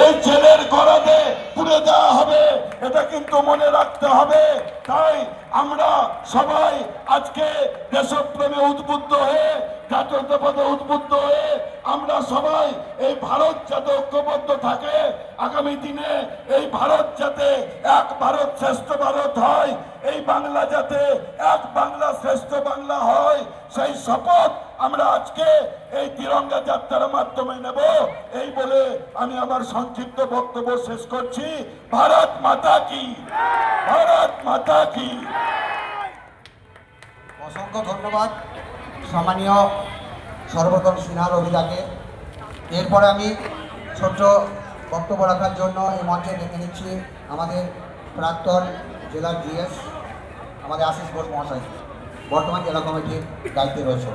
এই জেলের গড়াতে পুড়ে দেওয়া হবে, এটা কিন্তু মনে রাখতে হবে। তাই আমরা সবাই আজকে দেশপ্রেমে উদ্বুদ্ধ হয়ে, জাতীয়তাবাদে উদ্বুদ্ধ হয়ে আমরা সবাই এই ভারত যাতে ঐক্যবদ্ধ থাকে, আগামী দিনে এই ভারত যাতে এক ভারত শ্রেষ্ঠ ভারত হয়, এই বাংলা যাতে এক বাংলা শ্রেষ্ঠ বাংলা হয়, সেই শপথ আমরা আজকে এই তিরঙ্গা যাত্রার মাধ্যমে নেব। এই বলে আমি আমার সংক্ষিপ্ত বক্তব্য শেষ করছি। ভারত মাতা কি, ভারত মাতা কি। অসংখ্য ধন্যবাদ সম্মানীয় সর্বতন সিনহার অভিদাকে। এরপরে আমি ছোট্ট বক্তব্য রাখার জন্য এই মঞ্চে ডেকে নিচ্ছি আমাদের প্রাক্তন জেলার জিএস আমাদের আশিস ঘোষ মহাশয়, বর্তমান জেলা কমিটির দায়িত্বে রয়েছে।